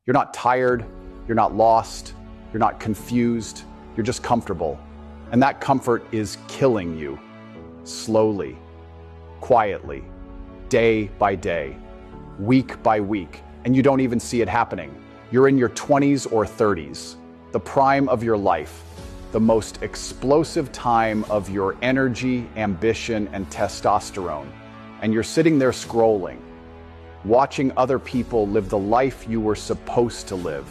You're not tired, you're not lost, you're not confused, you're just comfortable. And that comfort is killing you, slowly, quietly, day by day, week by week, and you don't even see it happening. You're in your 20s or 30s, the prime of your life, the most explosive time of your energy, ambition, and testosterone. And you're sitting there scrolling, watching other people live the life you were supposed to live,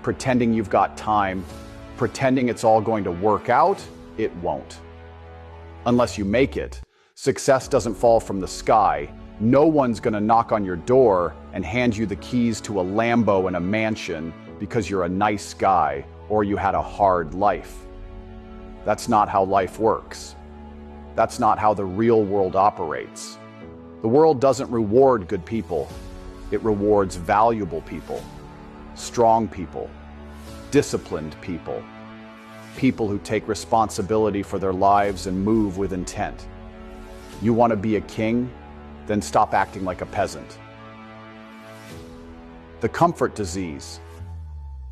pretending you've got time, pretending it's all going to work out. It won't. Unless you make it. Success doesn't fall from the sky. No one's gonna knock on your door and hand you the keys to a Lambo and a mansion because you're a nice guy or you had a hard life. That's not how life works. That's not how the real world operates. The world doesn't reward good people. It rewards valuable people, strong people, disciplined people, people who take responsibility for their lives and move with intent. You want to be a king? Then stop acting like a peasant. The comfort disease.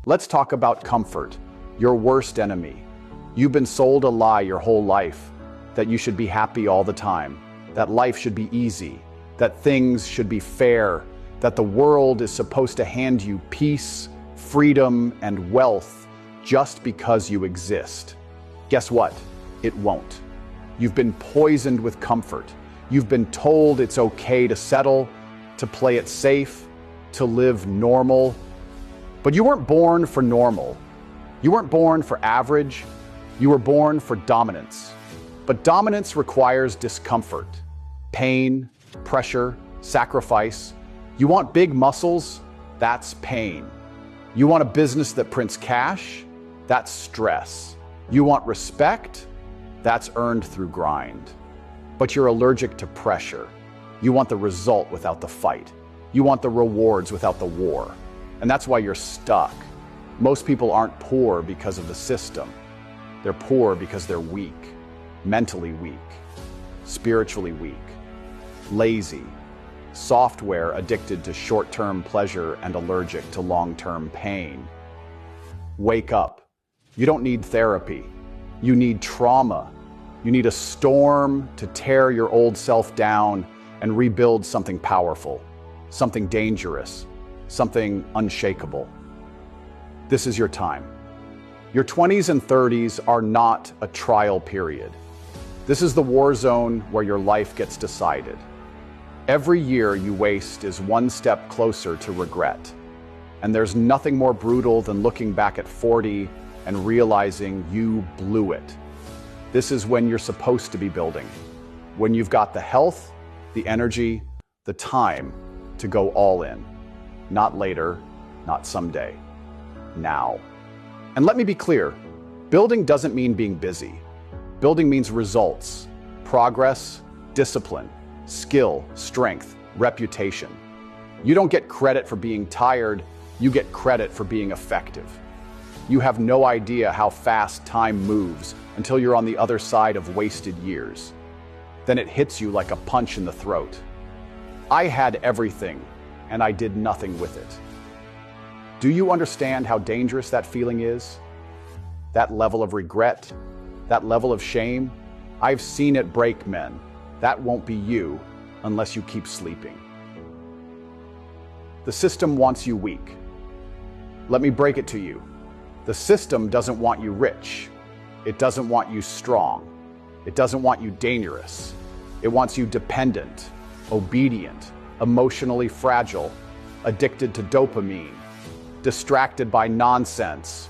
Let's talk about comfort, your worst enemy. You've been sold a lie your whole life, that you should be happy all the time, that life should be easy, that things should be fair, that the world is supposed to hand you peace, freedom, and wealth just because you exist. Guess what? It won't. You've been poisoned with comfort. You've been told it's okay to settle, to play it safe, to live normal. But you weren't born for normal. You weren't born for average. You were born for dominance. But dominance requires discomfort, pain, pressure, sacrifice. You want big muscles? That's pain. You want a business that prints cash? That's stress. You want respect? That's earned through grind. But you're allergic to pressure. You want the result without the fight. You want the rewards without the war. And that's why you're stuck. Most people aren't poor because of the system. They're poor because they're weak, mentally weak, spiritually weak, lazy, software addicted to short-term pleasure and allergic to long-term pain. Wake up. You don't need therapy. You need trauma. You need a storm to tear your old self down and rebuild something powerful, something dangerous, something unshakable. This is your time. Your 20s and 30s are not a trial period. This is the war zone where your life gets decided. Every year you waste is one step closer to regret. And there's nothing more brutal than looking back at 40 and realizing you blew it. This is when you're supposed to be building. When you've got the health, the energy, the time to go all in. Not later, not someday. Now. And let me be clear, building doesn't mean being busy. Building means results, progress, discipline, skill, strength, reputation. You don't get credit for being tired, you get credit for being effective. You have no idea how fast time moves until you're on the other side of wasted years. Then it hits you like a punch in the throat. I had everything, and I did nothing with it. Do you understand how dangerous that feeling is? That level of regret, that level of shame? I've seen it break men. That won't be you unless you keep sleeping. The system wants you weak. Let me break it to you. The system doesn't want you rich. It doesn't want you strong. It doesn't want you dangerous. It wants you dependent, obedient, emotionally fragile, addicted to dopamine, distracted by nonsense.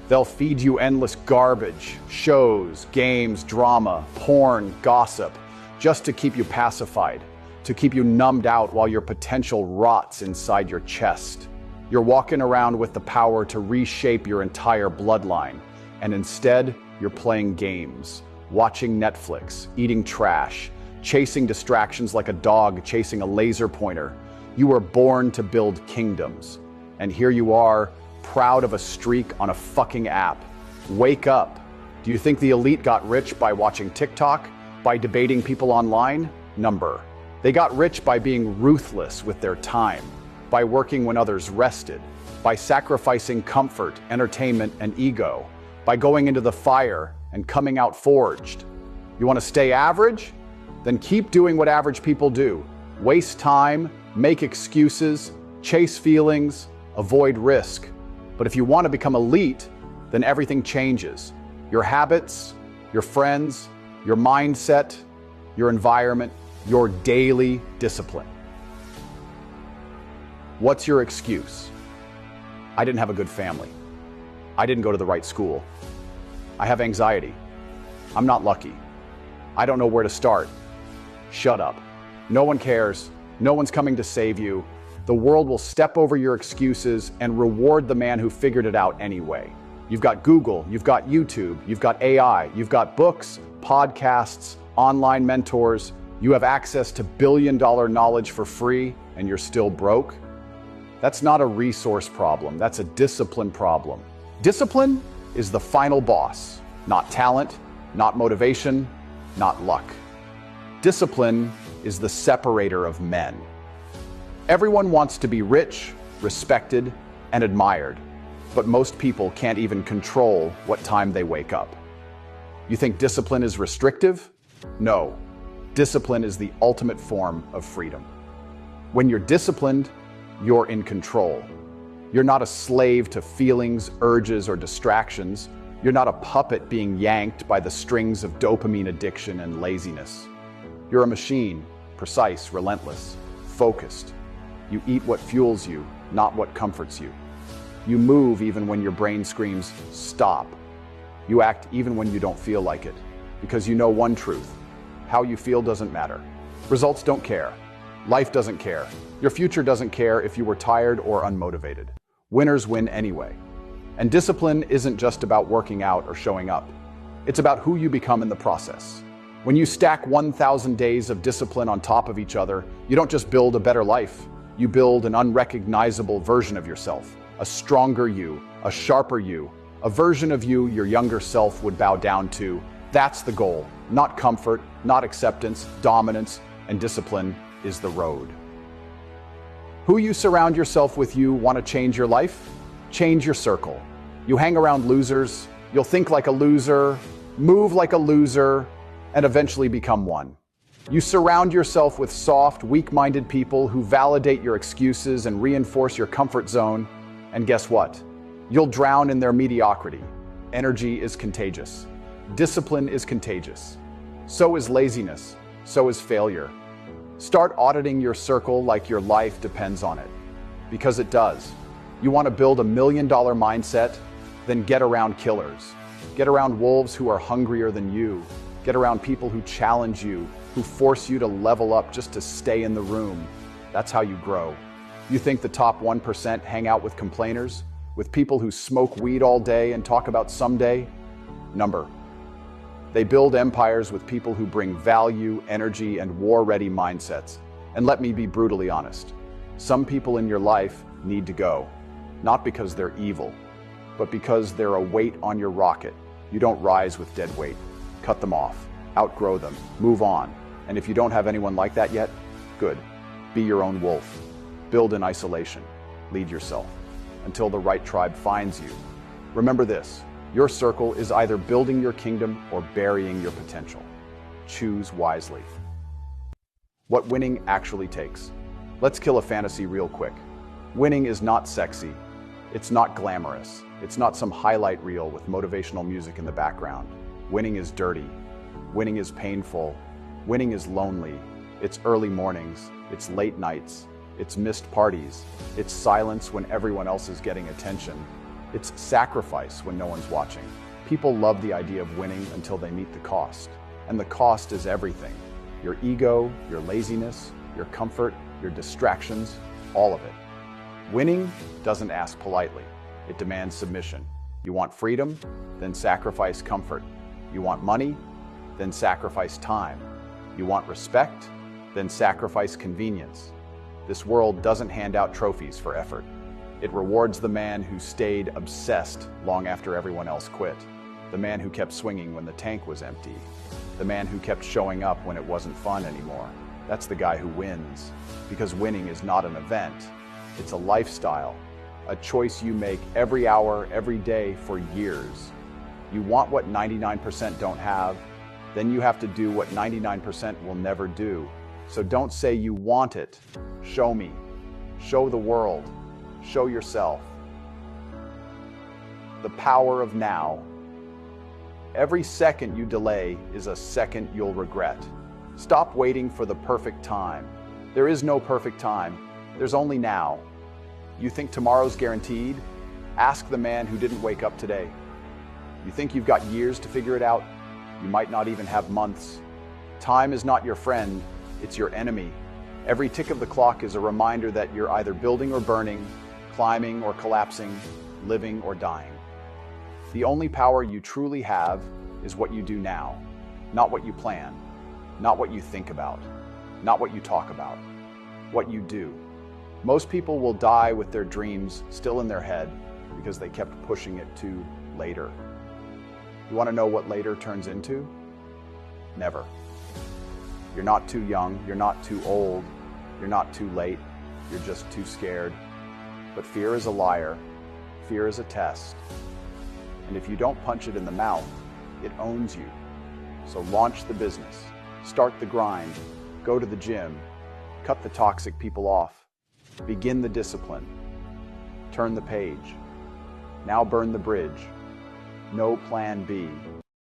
They'll feed you endless garbage, shows, games, drama, porn, gossip, just to keep you pacified, to keep you numbed out while your potential rots inside your chest. You're walking around with the power to reshape your entire bloodline, and instead, you're playing games, watching Netflix, eating trash, chasing distractions like a dog chasing a laser pointer. You were born to build kingdoms. And here you are, proud of a streak on a fucking app. Wake up. Do you think the elite got rich by watching TikTok? By debating people online? Number. They got rich by being ruthless with their time, by working when others rested, by sacrificing comfort, entertainment, and ego, by going into the fire and coming out forged. You want to stay average? Then keep doing what average people do. Waste time, make excuses, chase feelings, avoid risk. But if you want to become elite, then everything changes. Your habits, your friends, your mindset, your environment, your daily discipline. What's your excuse? I didn't have a good family. I didn't go to the right school. I have anxiety. I'm not lucky. I don't know where to start. Shut up. No one cares. No one's coming to save you. The world will step over your excuses and reward the man who figured it out anyway. You've got Google, you've got YouTube, you've got AI, you've got books, podcasts, online mentors. You have access to billion-dollar knowledge for free, and you're still broke? That's not a resource problem, that's a discipline problem. Discipline is the final boss, not talent, not motivation, not luck. Discipline is the separator of men. Everyone wants to be rich, respected, and admired, but most people can't even control what time they wake up. You think discipline is restrictive? No. Discipline is the ultimate form of freedom. When you're disciplined, you're in control. You're not a slave to feelings, urges, or distractions. You're not a puppet being yanked by the strings of dopamine addiction and laziness. You're a machine, precise, relentless, focused. You eat what fuels you, not what comforts you. You move even when your brain screams, stop. You act even when you don't feel like it, because you know one truth: how you feel doesn't matter. Results don't care. Life doesn't care. Your future doesn't care if you were tired or unmotivated. Winners win anyway. And discipline isn't just about working out or showing up. It's about who you become in the process. When you stack 1,000 days of discipline on top of each other, you don't just build a better life. You build an unrecognizable version of yourself, a stronger you, a sharper you, a version of you your younger self would bow down to. That's the goal, not comfort, not acceptance, dominance, and discipline is the road. Who you surround yourself with, you want to change your life? Change your circle. You hang around losers, you'll think like a loser, move like a loser, and eventually become one. You surround yourself with soft, weak-minded people who validate your excuses and reinforce your comfort zone, and guess what? You'll drown in their mediocrity. Energy is contagious. Discipline is contagious. So is laziness. So is failure. Start auditing your circle like your life depends on it. Because it does. You want to build $1 million mindset? Then get around killers. Get around wolves who are hungrier than you. Get around people who challenge you, who force you to level up just to stay in the room. That's how you grow. You think the top 1% hang out with complainers? With people who smoke weed all day and talk about someday? Number. They build empires with people who bring value, energy, and war-ready mindsets. And let me be brutally honest. Some people in your life need to go. Not because they're evil, but because they're a weight on your rocket. You don't rise with dead weight. Cut them off. Outgrow them. Move on. And if you don't have anyone like that yet, good. Be your own wolf. Build in isolation. Lead yourself. Until the right tribe finds you. Remember this. Your circle is either building your kingdom or burying your potential. Choose wisely. What winning actually takes. Let's kill a fantasy real quick. Winning is not sexy. It's not glamorous. It's not some highlight reel with motivational music in the background. Winning is dirty. Winning is painful. Winning is lonely. It's early mornings. It's late nights. It's missed parties. It's silence when everyone else is getting attention. It's sacrifice when no one's watching. People love the idea of winning until they meet the cost. And the cost is everything. Your ego, your laziness, your comfort, your distractions, all of it. Winning doesn't ask politely. It demands submission. You want freedom? Then sacrifice comfort. You want money? Then sacrifice time. You want respect? Then sacrifice convenience. This world doesn't hand out trophies for effort. It rewards the man who stayed obsessed long after everyone else quit. The man who kept swinging when the tank was empty. The man who kept showing up when it wasn't fun anymore. That's the guy who wins. Because winning is not an event. It's a lifestyle. a choice you make every hour, every day for years. You want what 99% don't have, then you have to do what 99% will never do. So don't say you want it. Show me. Show the world. Show yourself. The power of now. Every second you delay is a second you'll regret. Stop waiting for the perfect time. There is no perfect time. There's only now. You think tomorrow's guaranteed? Ask the man who didn't wake up today. You think you've got years to figure it out? You might not even have months. Time is not your friend, it's your enemy. Every tick of the clock is a reminder that you're either building or burning, climbing or collapsing, living or dying. The only power you truly have is what you do now, not what you plan, not what you think about, not what you talk about, what you do. Most people will die with their dreams still in their head because they kept pushing it to later. You want to know what later turns into? Never. You're not too young, you're not too old, you're not too late, you're just too scared. But fear is a liar, fear is a test. And if you don't punch it in the mouth, it owns you. So launch the business, start the grind, go to the gym, cut the toxic people off, begin the discipline, turn the page. Now burn the bridge. No plan B.